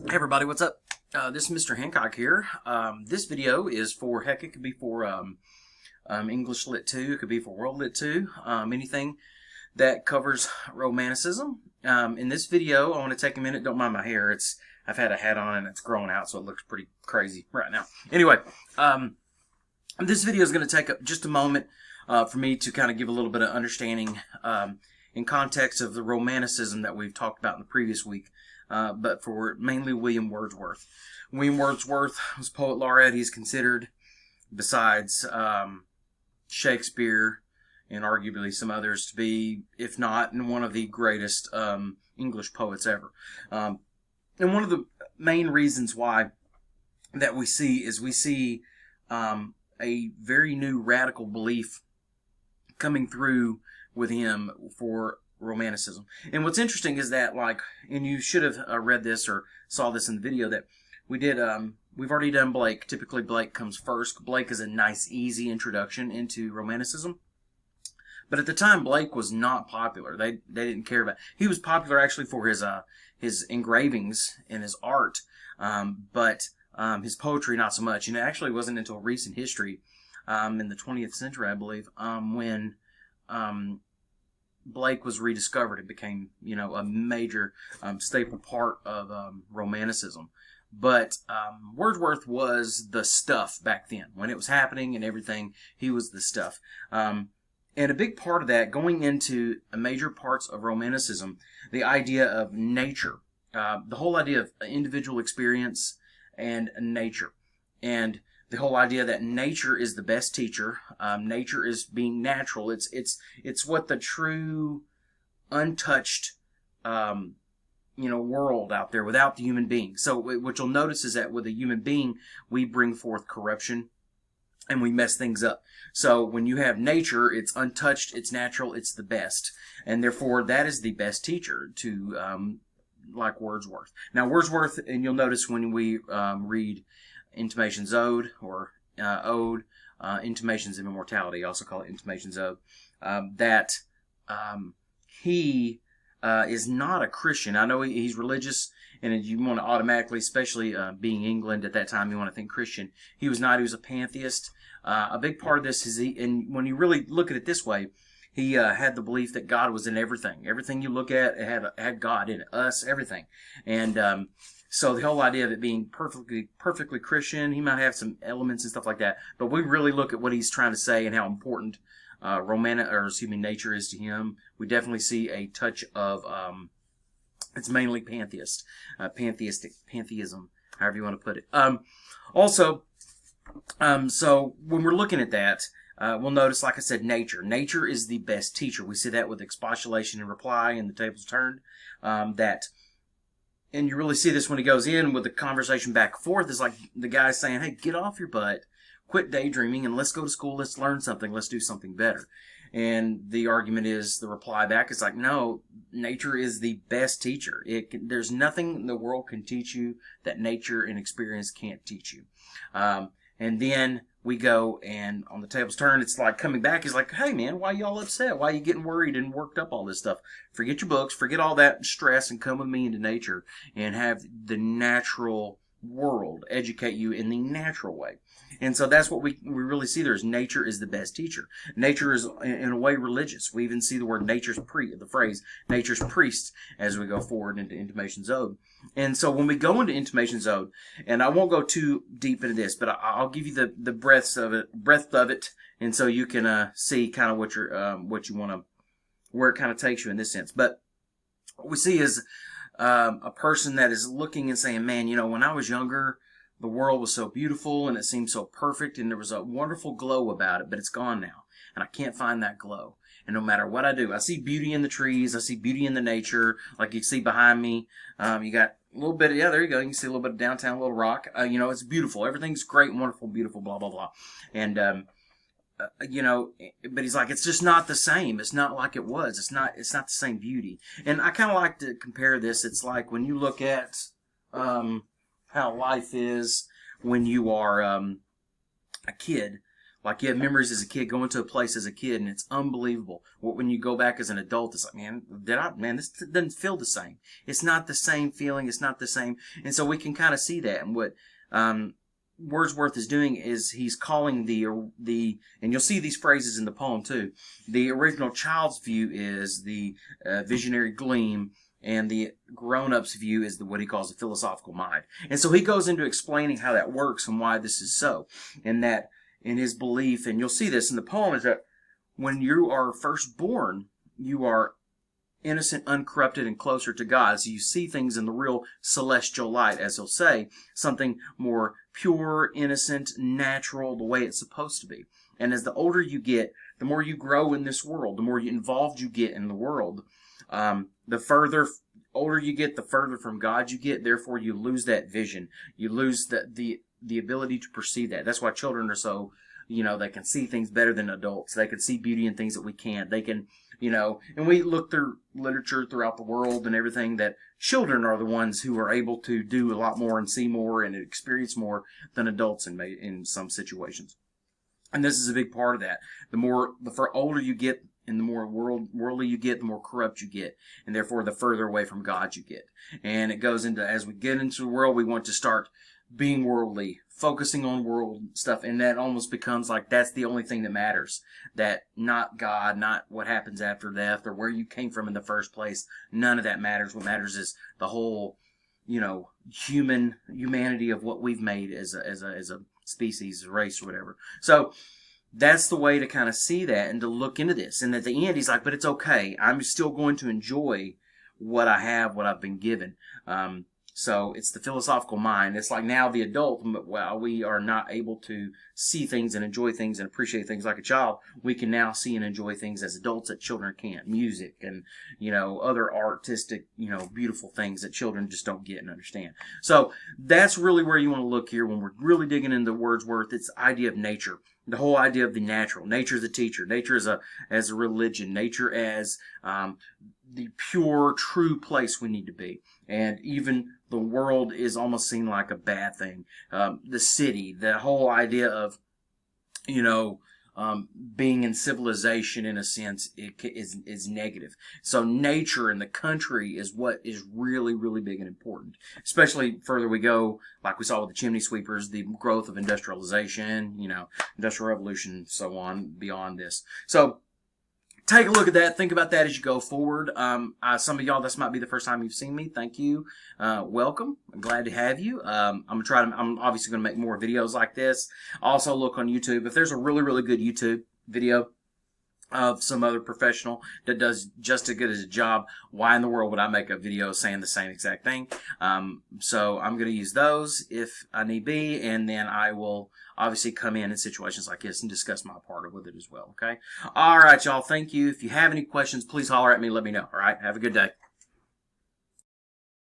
Hey everybody, what's up? This is Mr. Hancock here. This video is for, heck, it could be for English Lit 2, it could be for World Lit 2, anything that covers Romanticism. In this video, I want to take a minute, don't mind my hair, I've had a hat on and it's growing out, so it looks pretty crazy right now. Anyway, this video is going to take just a moment for me to kind of give a little bit of understanding in context of the Romanticism that we've talked about in the previous week. But for mainly William Wordsworth. William Wordsworth was poet laureate. He's considered, besides Shakespeare and arguably some others, to be, if not, one of the greatest English poets ever. And one of the main reasons why that we see a very new radical belief coming through with him for Romanticism. And what's interesting is that, and you should have read this or saw this in the video, that we did, we've already done Blake. Typically Blake comes first. Blake is a nice, easy introduction into Romanticism. But at the time, Blake was not popular. They didn't care about it. He was popular actually for his engravings and his art, but his poetry not so much. And it actually wasn't until recent history, in the 20th century, I believe, when Blake was rediscovered. It became, a major staple part of Romanticism. But Wordsworth was the stuff back then. When it was happening and everything, he was the stuff. And a big part of that, going into major parts of Romanticism, the idea of nature. The whole idea of individual experience and nature. And the whole idea that nature is the best teacher. Nature is being natural. It's what the true, untouched, world out there without the human being. So what you'll notice is that with a human being, we bring forth corruption and we mess things up. So when you have nature, it's untouched, it's natural, it's the best. And therefore, that is the best teacher to, like Wordsworth. Now, Wordsworth, and you'll notice when we read Intimations Ode, or Ode, Intimations of Immortality, I also call it Intimations Ode, that he is not a Christian. I know he's religious, and you want to automatically, especially being England at that time, you want to think Christian. He was not. He was a pantheist. A big part of this is, and when you really look at it this way, he had the belief that God was in everything. Everything you look at, it had God in it, us, everything. And so the whole idea of it being perfectly Christian, he might have some elements and stuff like that, but we really look at what he's trying to say and how important nature is to him. We definitely see a touch of it's mainly pantheism, however you want to put it. So when we're looking at that, we'll notice, like I said, nature. Nature is the best teacher. We see that with expostulation and reply and the tables turned. And you really see this when he goes in with the conversation back and forth. It's like the guy saying, hey, get off your butt, quit daydreaming, and let's go to school, let's learn something, let's do something better. And the argument is, the reply back is like, no, nature is the best teacher. There's nothing in the world can teach you that nature and experience can't teach you. And then we go, and on the tables turn, it's like coming back. He's like, hey, man, why you all upset? Why are you getting worried and worked up all this stuff? Forget your books, forget all that stress, and come with me into nature and have the natural world educate you in the natural way. And so that's what we really see there, is nature is the best teacher. Nature is, in a way, religious. We even see the word the phrase nature's priest as we go forward into Intimations Ode. And so when we go into Intimations Ode, and I won't go too deep into this, but I'll give you the breadth of it, and so you can see kind of what you want to, where it kind of takes you in this sense. But what we see is a person that is looking and saying, man, when I was younger, the world was so beautiful and it seemed so perfect and there was a wonderful glow about it, but it's gone now. And I can't find that glow. And no matter what I do, I see beauty in the trees, I see beauty in the nature, like you see behind me. You got a little bit there you go. You can see a little bit of downtown Little Rock. It's beautiful. Everything's great, wonderful, beautiful, blah, blah, blah. And, but he's like, it's just not the same. It's not like it was. It's not the same beauty. And I kind of like to compare this. It's like when you look at, how life is when you are a kid. Like you have memories as a kid, going to a place as a kid, and it's unbelievable. When you go back as an adult, it's like, man, this doesn't feel the same. It's not the same feeling. It's not the same. And so we can kind of see that. And what Wordsworth is doing is he's calling and you'll see these phrases in the poem too. The original child's view is the visionary gleam, and the grown-up's view is what he calls the philosophical mind. And so he goes into explaining how that works and why this is so. And that in his belief, and you'll see this in the poem, is that when you are first born, you are innocent, uncorrupted, and closer to God. So you see things in the real celestial light, as he'll say, something more pure, innocent, natural, the way it's supposed to be. And as the older you get, the more you grow in this world, the more involved you get in the world, the further older you get, the further from God you get. Therefore, you lose that vision. You lose the ability to perceive that. That's why children are so, they can see things better than adults. They can see beauty in things that we can't. They can, and we look through literature throughout the world and everything, that children are the ones who are able to do a lot more and see more and experience more than adults in some situations. And this is a big part of that. The older you get, and the more worldly you get, the more corrupt you get. And therefore, the further away from God you get. And it goes into, as we get into the world, we want to start being worldly, focusing on world stuff. And that almost becomes like that's the only thing that matters. That not God, not what happens after death, or where you came from in the first place. None of that matters. What matters is the whole, humanity of what we've made as a species, a race, or whatever. So that's the way to kind of see that and to look into this. And at the end, he's like, but it's okay. I'm still going to enjoy what I have, what I've been given. So it's the philosophical mind. It's like now the adult, while we are not able to see things and enjoy things and appreciate things like a child, we can now see and enjoy things as adults that children can't. Music and, other artistic, beautiful things that children just don't get and understand. So that's really where you want to look here when we're really digging into Wordsworth. It's the idea of nature. The whole idea of the natural. Nature as a teacher. Nature as a religion. Nature as the pure, true place we need to be. And even the world is almost seen like a bad thing. The city, the whole idea of, being in civilization in a sense is negative. So nature and the country is what is really, really big and important. Especially further we go, like we saw with the chimney sweepers, the growth of industrialization, industrial revolution, so on, beyond this. So take a look at that. Think about that as you go forward. Some of y'all, this might be the first time you've seen me. Thank you. Welcome. I'm glad to have you. I'm obviously going to make more videos like this. Also look on YouTube. If there's a really, really good YouTube video of some other professional that does just as good as a job, why in the world would I make a video saying the same exact thing? So I'm going to use those if I need be, and then I will obviously come in situations like this and discuss my part with it as well, okay? All right, y'all. Thank you. If you have any questions, please holler at me. Let me know, all right? Have a good day.